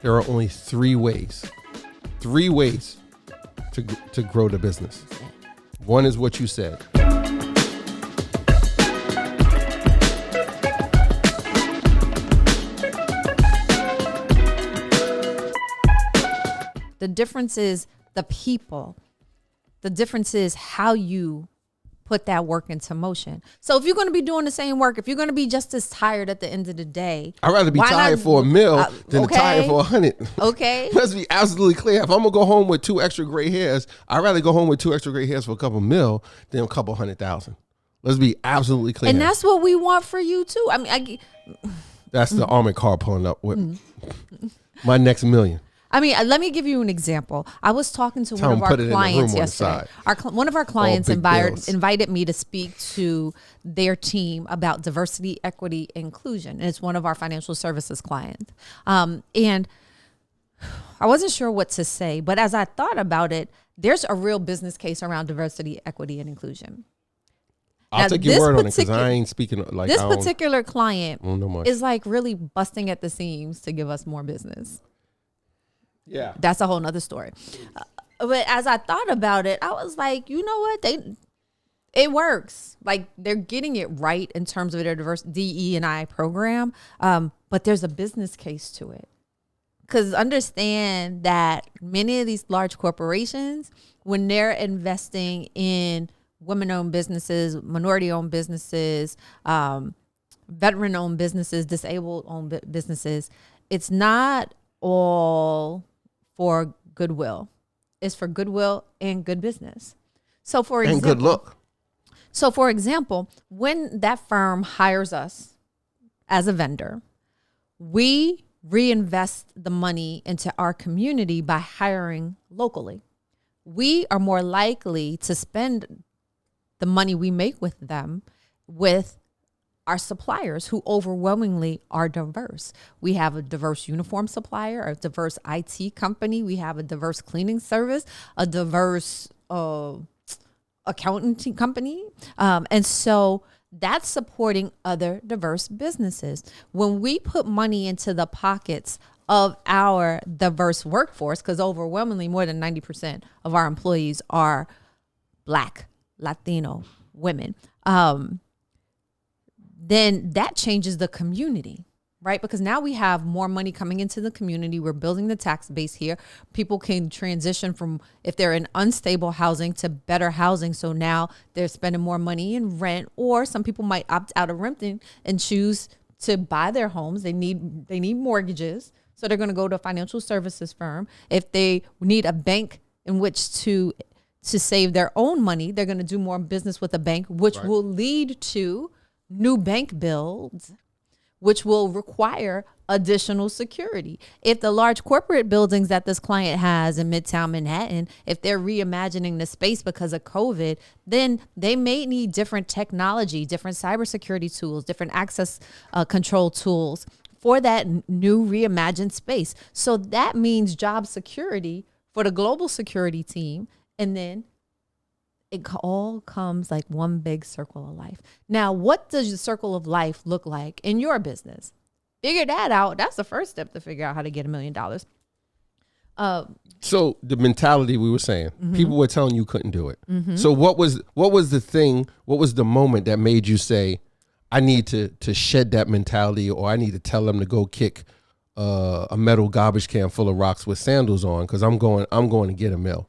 There are only three ways to grow the business. One is what you said. The difference is the people. The difference is how you put that work into motion. So if you're going to be doing the same work, if you're going to be just as tired at the end of the day, I'd rather be tired for a meal than tired for 100. Okay. Let's be absolutely clear. If I'm going to go home with 2 extra gray hairs, I'd rather go home with 2 extra gray hairs for a couple mil than a couple 100,000. Let's be absolutely clear. And that's what we want for you too. I mean, that's the armored car pulling up with my next million. I mean, let me give you an example. I was talking to one of our clients yesterday. One of our clients invited me to speak to their team about diversity, equity, inclusion. And it's one of our financial services clients. And I wasn't sure what to say, but as I thought about it, there's a real business case around diversity, equity, and inclusion. I'll take your word on it because I ain't speaking like this particular client is like really busting at the seams to give us more business. Yeah, that's a whole nother story. But as I thought about it, I was like, you know what? It works. Like they're getting it right in terms of their diverse DE&I program. But there's a business case to it. Because understand that many of these large corporations, when they're investing in women-owned businesses, minority-owned businesses, veteran-owned businesses, disabled-owned businesses, it's not all for goodwill. It's for goodwill and good business. So for example, and good look. So for example, when that firm hires us as a vendor, we reinvest the money into our community by hiring locally. We are more likely to spend the money we make with them with our suppliers who overwhelmingly are diverse. We have a diverse uniform supplier, a diverse IT company. We have a diverse cleaning service, a diverse accounting company. And so that's supporting other diverse businesses. When we put money into the pockets of our diverse workforce, because overwhelmingly more than 90% of our employees are Black, Latino women, then that changes the community, right? Because now we have more money coming into the community. We're building the tax base here. People can transition from, if they're in unstable housing, to better housing. So now they're spending more money in rent, or some people might opt out of renting and choose to buy their homes. They need mortgages. So they're going to go to a financial services firm. If they need a bank in which to save their own money, they're going to do more business with a bank, which will lead to new bank builds, which will require additional security. If the large corporate buildings that this client has in Midtown Manhattan, if they're reimagining the space because of COVID, then they may need different technology, different cybersecurity tools, different access control tools for that new reimagined space. So that means job security for the global security team. And then it all comes like one big circle of life. Now, what does the circle of life look like in your business? Figure that out. That's the first step to figure out how to get $1 million. So the mentality we were saying, people were telling you couldn't do it. So what was the thing? What was the moment that made you say, I need to shed that mentality, or I need to tell them to go kick a metal garbage can full of rocks with sandals on because I'm going to get $1 million?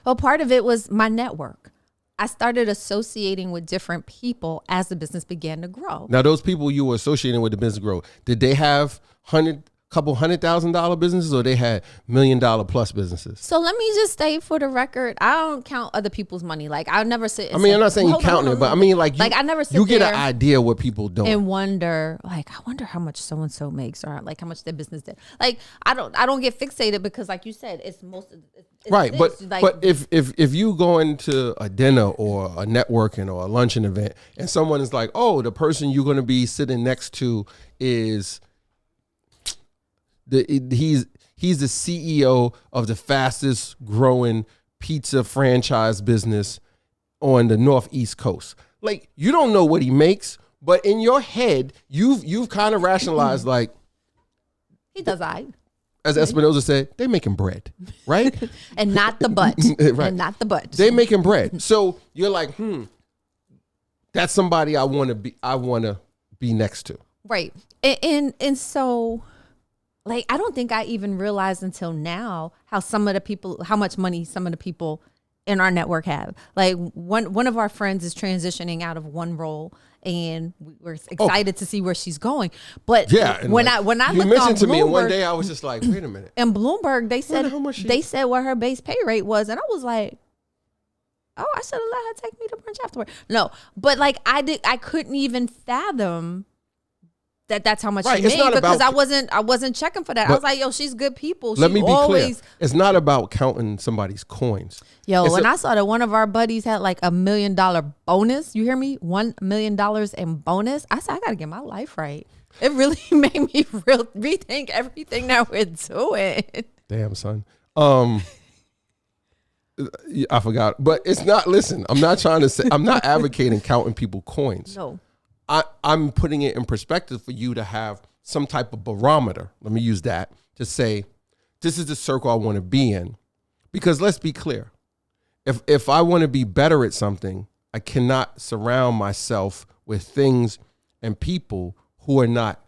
Well, part of it was my network. I started associating with different people as the business began to grow. Now, those people you were associating with the business grow, did they have couple $100,000 businesses, or they had $1 million plus businesses? So let me just say for the record, I don't count other people's money. Like I'll never sit. I'm not saying you counting it, but I mean like I never sit you get an idea what people doing and wonder like, I wonder how much so and so makes, or like how much their business did. Like I don't get fixated because like you said, it's most of it's right. this. But if you go into a dinner or a networking or a luncheon event and someone is like, oh, the person you're going to be sitting next to is he's the CEO of the fastest growing pizza franchise business on the Northeast coast. Like, you don't know what he makes, but in your head, you've kind of rationalized like he does. as Espinoza said, they making bread, right? And not the butt. Right. And not the butt. They making bread. So you're like, that's somebody I want to be next to. Right. And so, like, I don't think I even realized until now how much money some of the people in our network have. Like one of our friends is transitioning out of one role, and we're excited to see where she's going. But when I you looked on mentioned to me, and one Bloomberg, day I was just like, wait a minute. and Bloomberg, they said how much they said what her base pay rate was, and I was like, oh, I should have let her take me to brunch afterward. No, but like I couldn't even fathom that's how much she made, because I wasn't checking for that. I was like, yo, she's good people. Let me be clear. It's not about counting somebody's coins. Yo, when I saw that one of our buddies had like $1 million bonus, you hear me? $1 million in bonus. I said, I got to get my life right. It really made me rethink everything that we're doing. Damn, son. I forgot. But it's not, listen, I'm not advocating counting people coins. No. I'm putting it in perspective for you to have some type of barometer. Let me use that to say, this is the circle I want to be in. Because let's be clear. If I want to be better at something, I cannot surround myself with things and people who are not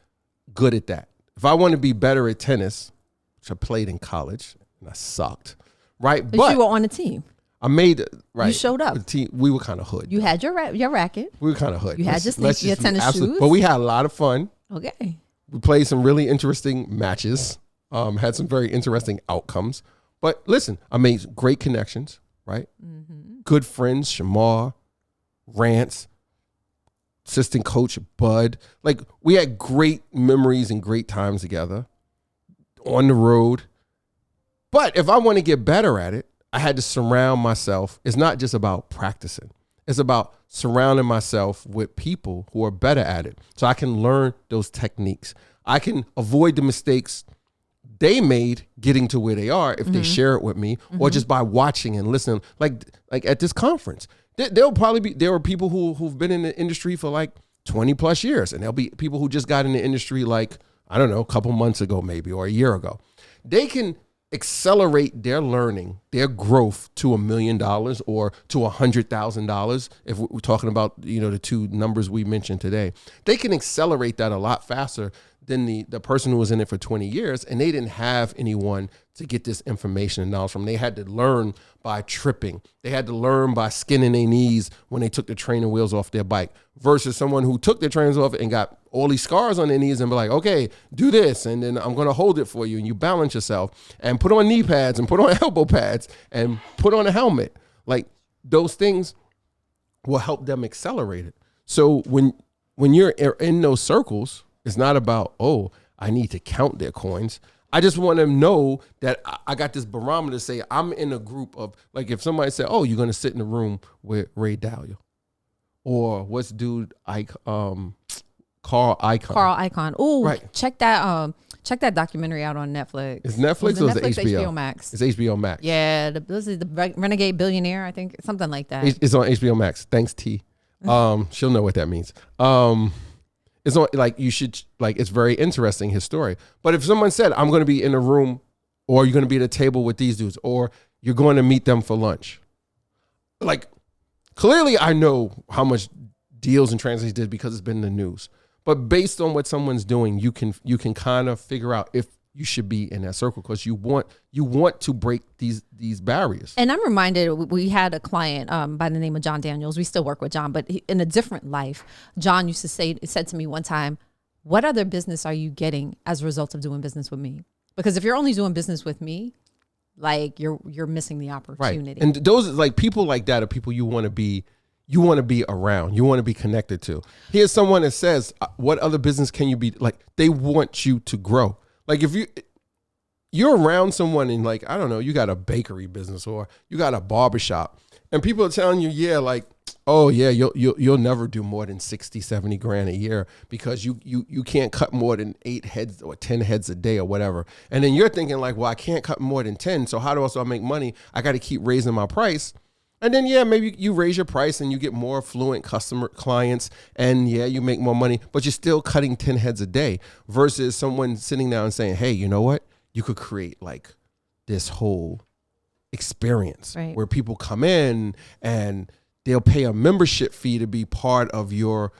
good at that. If I want to be better at tennis, which I played in college, and I sucked, right? But you were on a team. I made it, right? You showed up. We were kind of hood. You had your racket. We were kind of hood. You had your tennis shoes. But we had a lot of fun. Okay. We played some really interesting matches. Had some very interesting outcomes. But listen, I made great connections, right? Mm-hmm. Good friends, Shamar, Rance, assistant coach Bud. Like, we had great memories and great times together on the road. But if I want to get better at it, I had to surround myself. It's not just about practicing. It's about surrounding myself with people who are better at it, so I can learn those techniques. I can avoid the mistakes they made getting to where they are if they share it with me, or just by watching and listening. Like at this conference, there were people who've been in the industry for like 20 plus years, and there'll be people who just got in the industry like, I don't know, a couple months ago maybe, or a year ago. They can accelerate their learning, their growth to $1 million or to $100,000. If we're talking about, the two numbers we mentioned today, they can accelerate that a lot faster than the person who was in it for 20 years, and they didn't have anyone to get this information and knowledge from. They had to learn by tripping. They had to learn by skinning their knees when they took the training wheels off their bike, versus someone who took their trainers off and got all these scars on their knees and be like, okay, do this, and then I'm going to hold it for you, and you balance yourself and put on knee pads and put on elbow pads and put on a helmet. Like, those things will help them accelerate it. So when you're in those circles, it's not about, oh, I need to count their coins. I just want to know that I got this barometer to say I'm in a group of, like, if somebody said, oh, you're going to sit in a room with Ray Dalio, or what's dude, Carl Icahn. Carl Icahn. Oh, right. Check that documentary out on Netflix. Is Netflix or is it HBO? HBO Max. It's HBO Max. Yeah, this is the Renegade Billionaire, I think, something like that. It's on HBO Max. Thanks, T. She'll know what that means. It's on, like, you should, like, it's very interesting, his story. But if someone said, I'm going to be in a room, or you're going to be at a table with these dudes, or you're going to meet them for lunch, like, clearly I know how much deals and transactions did because it's been in the news. But based on what someone's doing, you can kind of figure out if you should be in that circle, because you want to break these barriers. And I'm reminded, we had a client by the name of John Daniels. We still work with John, but in a different life. John used to said to me one time, what other business are you getting as a result of doing business with me? Because if you're only doing business with me, like, you're missing the opportunity. Right. And those, like, people like that are people you want to be around. You want to be connected to. Here's someone that says, what other business can you be? Like, they want you to grow. Like, if you're around someone and, like, I don't know, you got a bakery business or you got a barbershop, and people are telling you, yeah, like, oh yeah, you'll never do more than 60, 70 grand a year because you can't cut more than 8 heads or 10 heads a day or whatever. And then you're thinking like, well, I can't cut more than 10. So how do I make money? I got to keep raising my price. And then, yeah, maybe you raise your price and you get more affluent clients, and yeah, you make more money, but you're still cutting 10 heads a day, versus someone sitting down and saying, hey, you know what? you could create like this whole experience Right. where people come in and they'll pay a membership fee to be part of your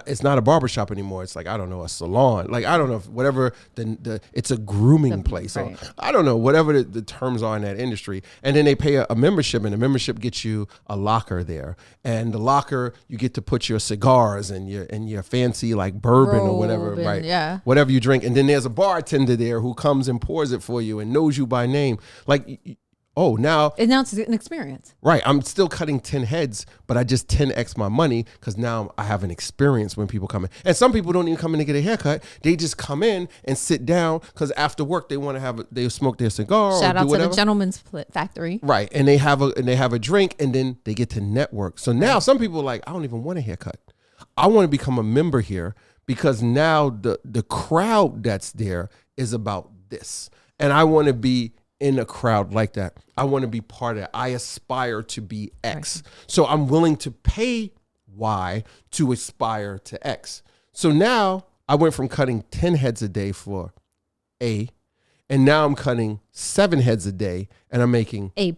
it's not a barbershop anymore. It's like, I don't know, a salon. Like, I don't know, whatever it's a grooming place. Right. So I don't know, whatever the terms are in that industry. And then they pay a membership, and the membership gets you a locker there. And the locker, you get to put your cigars and your fancy like bourbon or whatever, Robe, right? yeah. Whatever you drink. And then there's a bartender there who comes and pours it for you and knows you by name. Like, oh, now it's an experience. Right. I'm still cutting 10 heads, but I just 10x my money because now I have an experience when people come in. And some people don't even come in to get a haircut. They just come in and sit down because after work they want to they smoke their cigar. Shout or out do whatever. to the Gentleman's Factory. Right. And they have a drink, and then they get to network. So now some people are like, I don't even want a haircut. I want to become a member here because now the crowd that's there is about this. And I want to be in a crowd like that. I want to be part of it. I aspire to be X. Right. So I'm willing to pay Y to aspire to X. So now I went from cutting 10 heads a day for A, and now I'm cutting 7 heads a day, and I'm making A++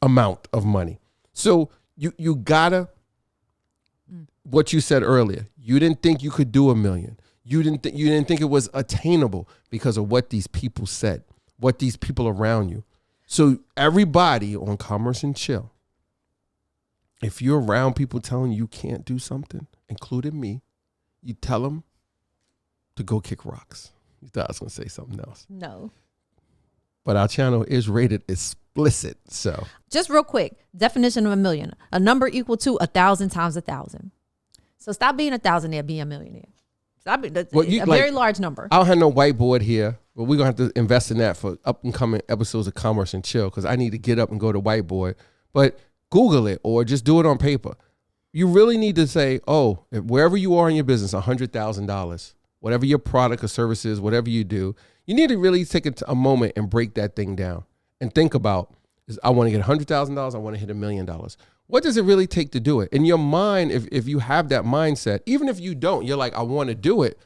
amount of money. So you gotta, what you said earlier, you didn't think you could do $1 million. You didn't think it was attainable because of what these people said, what these people around you. So everybody on Commerce and Chill, if you're around people telling you can't do something, including me, you tell them to go kick rocks. You thought I was going to say something else. No. But our channel is rated explicit, so. Just real quick, definition of $1 million. A number equal to 1,000 times 1,000. So stop being a thousandaire, be a millionaire. Very large number. I don't have no whiteboard here, but we're going to have to invest in that for up and coming episodes of Commerce and Chill because I need to get up and go to whiteboard. But Google it or just do it on paper. You really need to say, oh, wherever you are in your business, $100,000, whatever your product or service is, whatever you do, you need to really take a moment and break that thing down and think about, I want to get $100,000, I want to hit $1 million. What does it really take to do it? In your mind, if you have that mindset, even if you don't, you're like, I want to do it,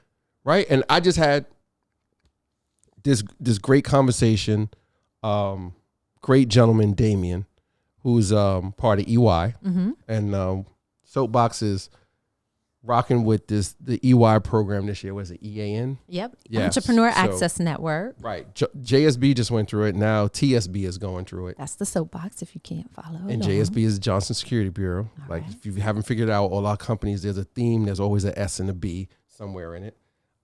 right? And I just had this great conversation, great gentleman, Damien, who's part of EY, mm-hmm. and Soapbox is rocking with the EY program this year. Was it EAN? Yep. Yeah. Entrepreneur Access Network. Right. JSB just went through it. Now TSB is going through it. That's the Soapbox if you can't follow it. And JSB is Johnson Security Bureau. All like, right. If you haven't figured out all our companies, there's a theme. There's always an S and a B somewhere in it.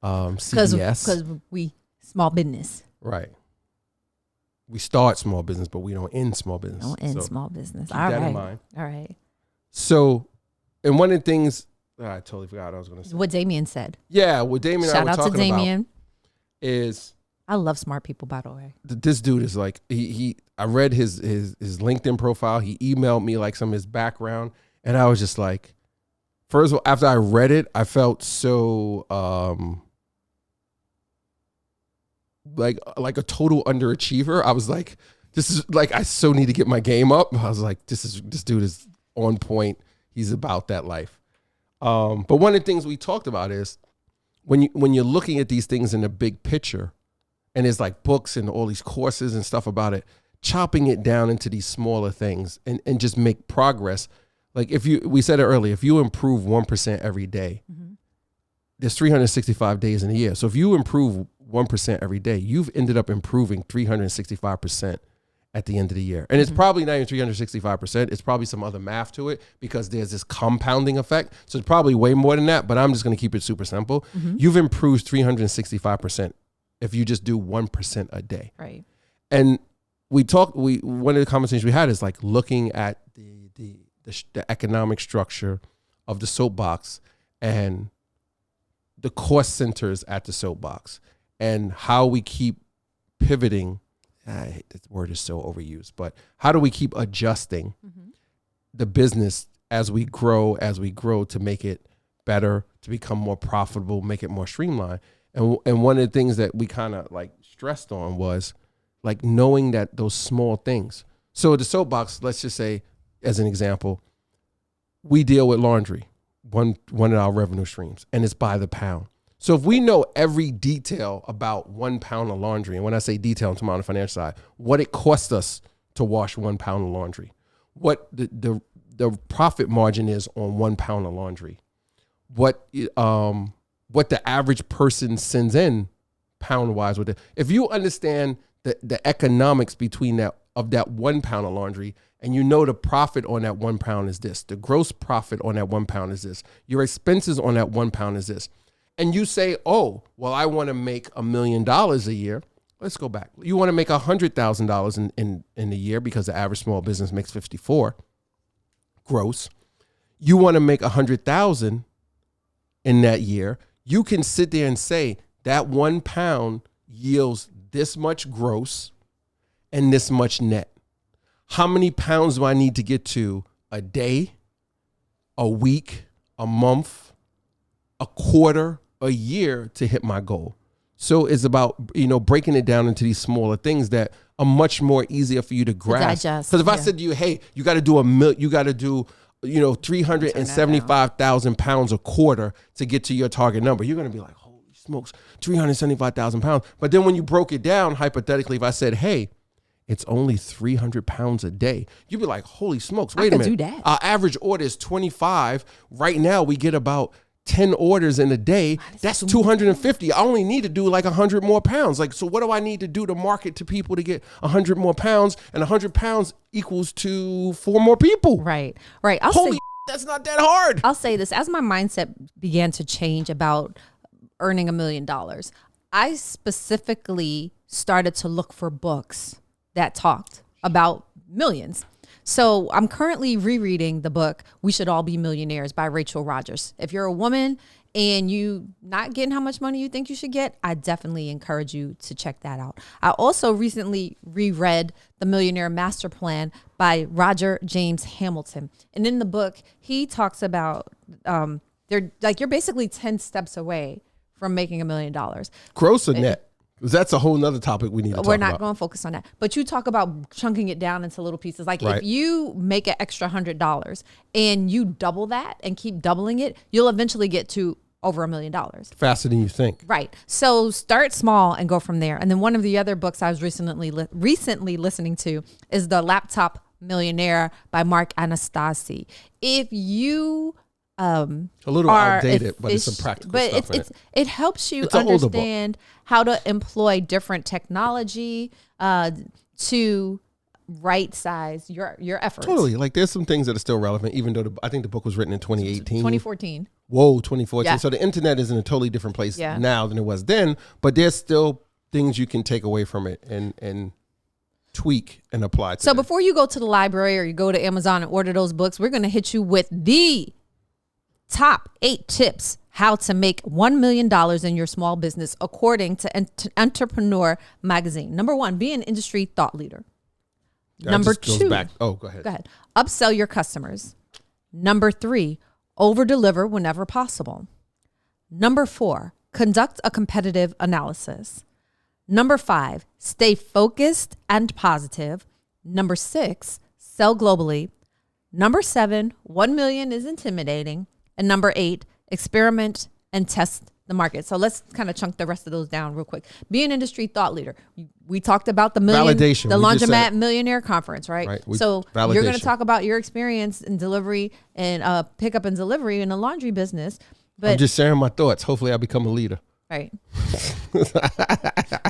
CBS. Because we small business. Right. We start small business, but we don't end small business. Small business. Keep all that right. in mind. All right. So, and one of the things, I totally forgot what I was going to say. What Damien said. Yeah, what Damien and I were talking about. Shout out to Damien. Is I love smart people, by the way. This dude is like, I read his LinkedIn profile. He emailed me like some of his background. And I was just like, first of all, after I read it, I felt so like a total underachiever. I was like, this is like, I so need to get my game up. I was like, this dude is on point. He's about that life. But one of the things we talked about is when you're looking at these things in the big picture, and there's like books and all these courses and stuff about it, chopping it down into these smaller things and just make progress. Like we said it earlier, if you improve 1% every day, mm-hmm. there's 365 days in a year. So if you improve 1% every day, you've ended up improving 365% at the end of the year. And it's probably not even 365%. It's probably some other math to it because there's this compounding effect. So it's probably way more than that, but I'm just going to keep it super simple. Mm-hmm. You've improved 365% if you just do 1% a day. Right. And one of the conversations we had is like looking at the economic structure of the soapbox and the cost centers at the soapbox and how we keep pivoting. This word is so overused, but how do we keep adjusting mm-hmm. the business as we grow to make it better, to become more profitable, make it more streamlined? And one of the things that we kind of like stressed on was like knowing that those small things. So the soapbox, let's just say as an example, we deal with laundry, one of our revenue streams, and it's by the pound. So if we know every detail about 1 pound of laundry, and when I say detail, I'm talking on the financial side, what it costs us to wash 1 pound of laundry, what the profit margin is on 1 pound of laundry, what the average person sends in pound wise with it. If you understand the economics between that 1 pound of laundry, and you know the profit on that 1 pound is this, the gross profit on that 1 pound is this, your expenses on that 1 pound is this, and you say, oh, well, I want to make $1 million a year. Let's go back. You want to make $100,000 in a year because the average small business makes 54 gross. You want to make 100,000 in that year. You can sit there and say that 1 pound yields this much gross and this much net. How many pounds do I need to get to a day, a week, a month, a quarter, a year to hit my goal? So it's about, breaking it down into these smaller things that are much more easier for you to grasp. Because if I said to you, hey, you got to do 375,000 pounds a quarter to get to your target number, you're going to be like, holy smokes, 375,000 pounds. But then when you broke it down, hypothetically, if I said, hey, it's only 300 pounds a day, you'd be like, holy smokes, wait a minute. Do that. Our average order is 25. Right now, we get about 10 orders in a day. That's 250. I only need to do like 100 more pounds. Like, so what do I need to do to market to people to get 100 more pounds? And 100 pounds equals to 4 more people. Right. That's not that hard. I'll say this. As my mindset began to change about earning $1 million, I specifically started to look for books that talked about millions. So I'm currently rereading the book, We Should All Be Millionaires by Rachel Rodgers. If you're a woman and you not getting how much money you think you should get, I definitely encourage you to check that out. I also recently reread The Millionaire Master Plan by Roger James Hamilton. And in the book, he talks about you're basically 10 steps away from making $1 million. Gross or net? That's a whole nother topic we need to talk about. We're not going to focus on that. But you talk about chunking it down into little pieces. Like if you make an extra $100 and you double that and keep doubling it, you'll eventually get to over $1 million. Faster than you think. Right. So start small and go from there. And then one of the other books I was recently listening to is The Laptop Millionaire by Mark Anastasi. If you a little outdated, but it's some practical stuff in it. It helps you understand how to employ different technology to right size your efforts. Totally. Like there's some things that are still relevant, even though I think the book was written in 2018. 2014. Whoa, 2014. Yeah. So the internet is in a totally different place now than it was then, but there's still things you can take away from it and tweak and apply to. So before you go to the library or you go to Amazon and order those books, we're going to hit you with the top 8 tips how to make $1 million in your small business, according to Entrepreneur Magazine. Number 1, be an industry thought leader. Number 2, go ahead. Upsell your customers. Number 3, over deliver whenever possible. Number 4, conduct a competitive analysis. Number 5, stay focused and positive. Number 6, sell globally. Number 7, 1 million is intimidating. And number 8, experiment and test the market. So let's kind of chunk the rest of those down real quick. Be an industry thought leader. We talked about the Laundromat Millionaire Conference, right? So you're going to talk about your experience in delivery and pickup and delivery in the laundry business. But I'm just sharing my thoughts. Hopefully I'll become a leader. Right.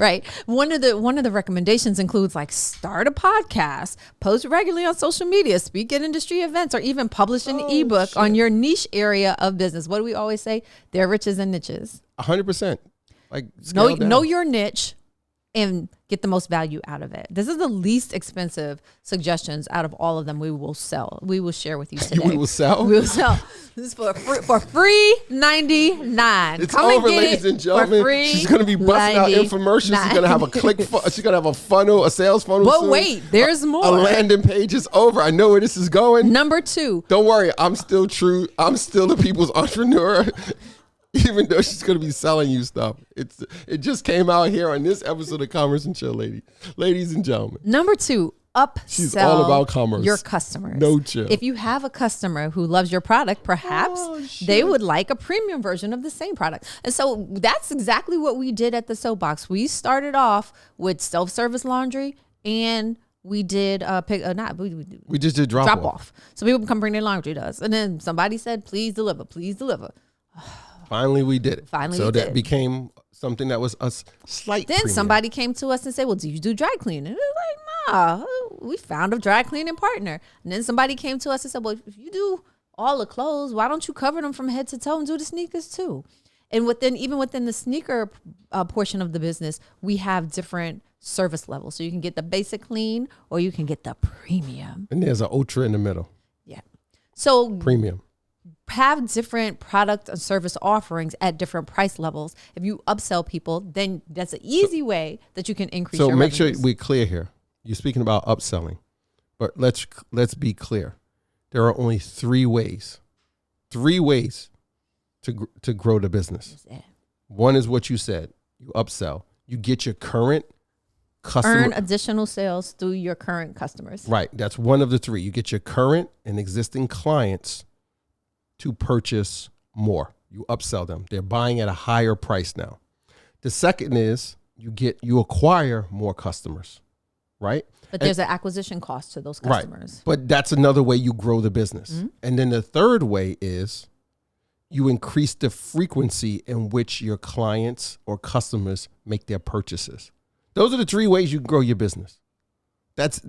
Right. One of the recommendations includes like start a podcast, post regularly on social media, speak at industry events, or even publish an ebook on your niche area of business. What do we always say? There are riches and niches. 100%. Like know your niche and get the most value out of it. This is the least expensive suggestions out of all of them. We will share with you today. We will sell. This is for free $99. It's over, ladies and gentlemen. She's going to be busting out infomercials. She's going to have she's going to have a funnel, a sales funnel. But soon. wait, there's more. A landing page is over. I know where this is going. Number 2. Don't worry. I'm still true. I'm still the people's entrepreneur. Even though she's going to be selling you stuff. It just came out here on this episode of Commerce and Chill, ladies and gentlemen. Number 2, upsell She's all about commerce. your customers. No chill. If you have a customer who loves your product, perhaps they would like a premium version of the same product. And so that's exactly what we did at the Soapbox. We started off with self-service laundry, and we did we just did drop off. So people come bring their laundry to us. And then somebody said, please deliver, please deliver. Finally, we did it. So that became something that was a slight Then premium. somebody came to us and said, well, do you do dry cleaning? And it was like, nah, we found a dry cleaning partner. And then somebody came to us and said, well, if you do all the clothes, why don't you cover them from head to toe and do the sneakers too? And even within the sneaker portion of the business, we have different service levels. So you can get the basic clean or you can get the premium. And there's an ultra in the middle. Yeah. So Premium. Have different product and service offerings at different price levels. If you upsell people, then that's an easy way that you can increase your make revenues. sure we're clear here. You're speaking about upselling, but let's be clear. There are only three ways to grow the business. One is what you said. You upsell. You get your current customer. Earn additional sales through your current customers. Right. That's one of the three. You get your current and existing clients to purchase more. You upsell them. They're buying at a higher price now. The second is you acquire more customers, right? But there's an acquisition cost to those customers. Right. But that's another way you grow the business. Mm-hmm. And then the third way is you increase the frequency in which your clients or customers make their purchases. Those are the three ways you can grow your business. That's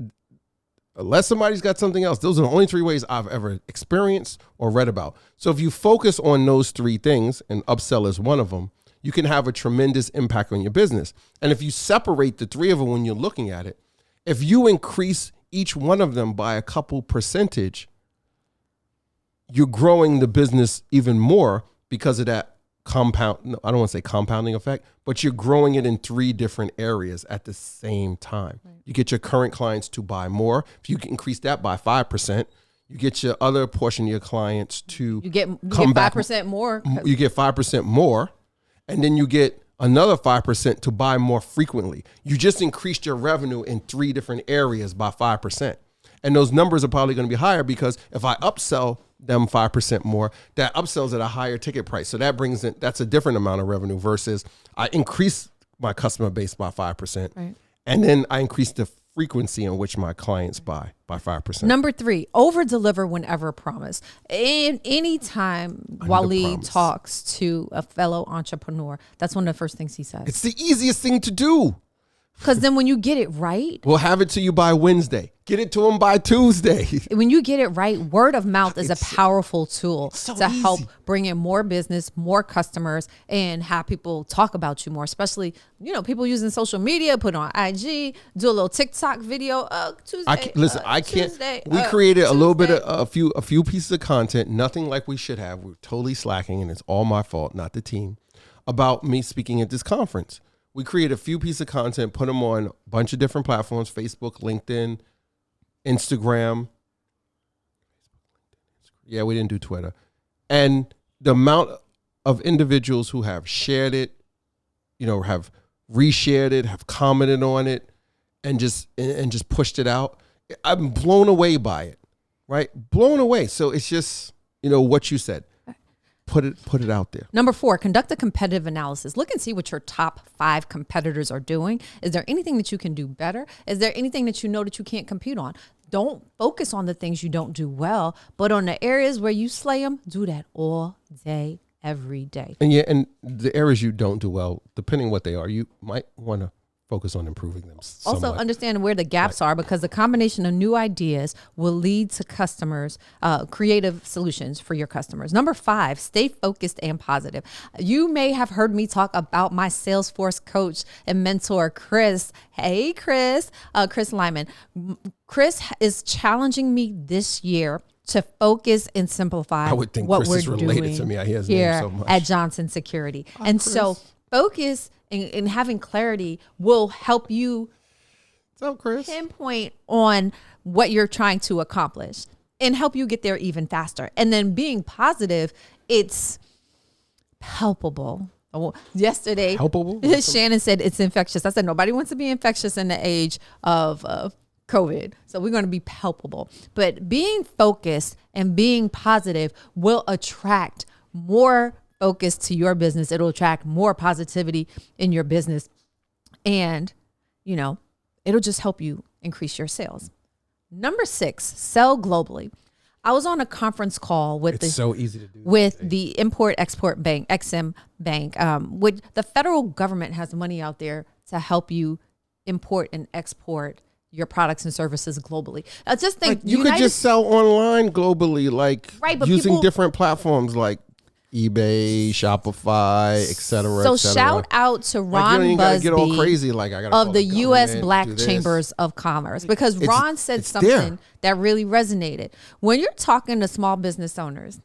unless somebody's got something else, those are the only three ways I've ever experienced or read about. So if you focus on those three things, and upsell is one of them, you can have a tremendous impact on your business. And if you separate the three of them when you're looking at it, if you increase each one of them by a couple percentage, you're growing the business even more because of that I don't want to say compounding effect, but you're growing it in three different areas at the same time. Right. You get your current clients to buy more. If you can increase that by 5%, you get your other portion of your clients to you get 5% more. You get 5% more, and then you get another 5% to buy more frequently. You just increased your revenue in three different areas by 5%. And those numbers are probably going to be higher because if I upsell them 5% more, that upsells at a higher ticket price. So that brings in, that's a different amount of revenue versus I increase my customer base by 5%. Right. And then I increase the frequency in which my clients buy by 5%. Number 3, over deliver whenever promised. And anytime Wally talks to a fellow entrepreneur, that's one of the first things he says. It's the easiest thing to do. Because then when you get it right, we'll have it to you by Wednesday. Get it to them by Tuesday. When you get it right, word of mouth is a powerful tool to help bring in more business, more customers, and have people talk about you more. Especially, people using social media, put on IG, do a little TikTok video. Tuesday. We created a little bit of a few pieces of content, nothing like we should have. We're totally slacking, and it's all my fault, not the team. About me speaking at this conference. We create a few pieces of content, put them on a bunch of different platforms, Facebook, LinkedIn, Instagram. Yeah, we didn't do Twitter. And the amount of individuals who have shared it, have reshared it, have commented on it, and just pushed it out. I'm blown away by it, right? Blown away. So it's just, what you said. Put it out there. Number 4, conduct a competitive analysis. Look and see what your top 5 competitors are doing. Is there anything that you can do better? Is there anything that that you can't compete on? Don't focus on the things you don't do well, but on the areas where you slay them, do that all day, every day. And the areas you don't do well, depending what they are, you might want to focus on improving them somewhat. Also understand where the gaps are, because the combination of new ideas will lead to customers, creative solutions for your customers. Number 5, stay focused and positive. You may have heard me talk about my Salesforce coach and mentor, Chris. Hey, Chris Lyman. Chris is challenging me this year to focus and simplify I would think what Chris we're is related doing to me. I hear his here name so much. at Johnson Security. Chris. So focus and having clarity will help you pinpoint on what you're trying to accomplish and help you get there even faster. And then being positive, it's palpable. Yesterday, palpable? Shannon said it's infectious. I said nobody wants to be infectious in the age of COVID. So we're going to be palpable. But being focused and being positive will attract more focus to your business. It'll attract more positivity in your business. And, you know, it'll just help you increase your sales. Number 6, sell globally. I was on a conference call with so easy to do the Import-Export Bank, EXIM Bank. With the federal government has money out there to help you import and export your products and services globally. I just think you could just sell online globally, like using different platforms like eBay, Shopify, etc. So shout out to Ron Busby get all crazy, like, I gotta of the U.S. Black Chambers of Commerce, because Ron said something that really resonated. When you're talking to small business owners,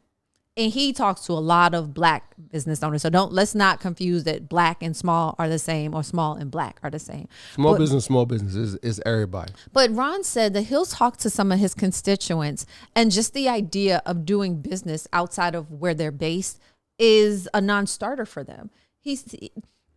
and he talks to a lot of Black business owners, so let's not confuse that Black and small are the same or small and Black are the same. Small business is everybody. But Ron said that he'll talk to some of his constituents, and just the idea of doing business outside of where they're based is a non-starter for them.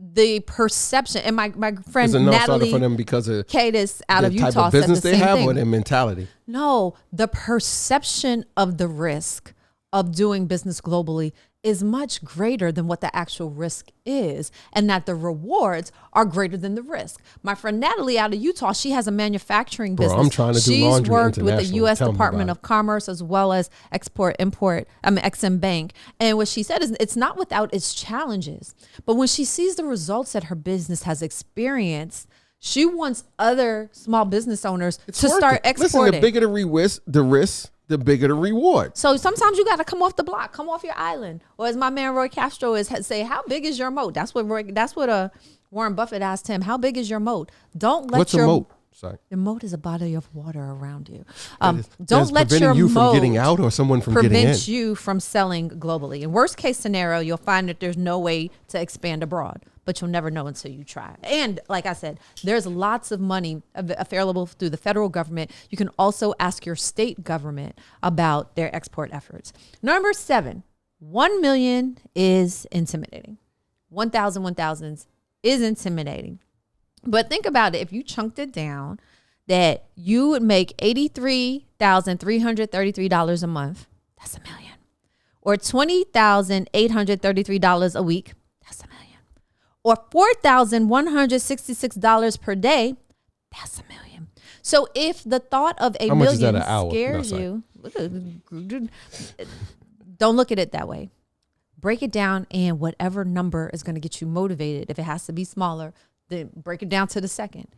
The perception, and my friend Natalie for them because of Cadis out of Utah type of business said the they same have thing. or their mentality. No, the perception of the risk of doing business globally is much greater than what the actual risk is, and that the rewards are greater than the risk. My friend Natalie out of Utah, she has a manufacturing business. I'm trying to do laundry. She's worked with the U.S. Department of Commerce as well as Exim Bank. And what she said is it's not without its challenges, but when she sees the results that her business has experienced, she wants other small business owners to start exporting. Listen, the bigger the risk, the bigger the reward. So sometimes you got to come off the block, come off your island. Or as my man Roy Castro say, how big is your moat? That's what Warren Buffett asked him. How big is your moat? What's a moat? Sorry. The moat is a body of water around you. Don't let your moat from getting out or someone from getting in. Prevent you from selling globally. In worst case scenario, you'll find that there's no way to expand abroad, but you'll never know until you try. And like I said, there's lots of money available through the federal government. You can also ask your state government about their export efforts. Number 7, 1 million is intimidating. 1,000 is intimidating. But think about it. If you chunked it down, that you would make $83,333 a month. That's $1 million. Or $20,833 a week. That's $1 million. Or $4,166 per day. That's $1 million. So if the thought of a million scares you, don't look at it that way. Break it down, and whatever number is going to get you motivated. If it has to be smaller, then break it down to the second.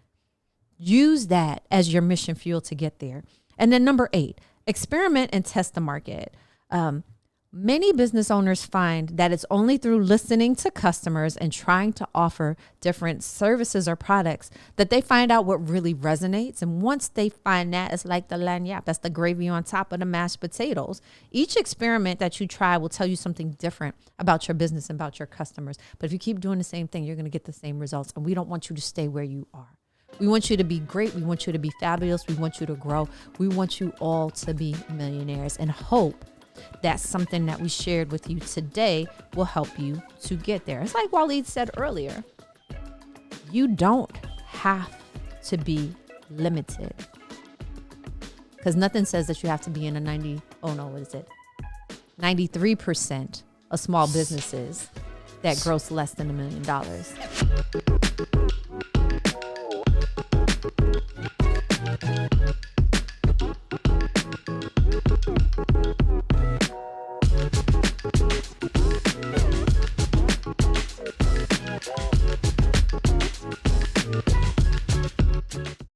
Use that as your mission fuel to get there. And then number 8, experiment and test the market. Many business owners find that it's only through listening to customers and trying to offer different services or products that they find out what really resonates. And once they find that, it's like the lagniappe. That's the gravy on top of the mashed potatoes. Each experiment that you try will tell you something different about your business and about your customers. But if you keep doing the same thing, you're going to get the same results. And we don't want you to stay where you are. We want you to be great. We want you to be fabulous. We want you to grow. We want you all to be millionaires, and hope that something that we shared with you today will help you to get there. It's like Waleed said earlier, you don't have to be limited, because nothing says that you have to be in a 93% of small businesses that gross less than $1 million.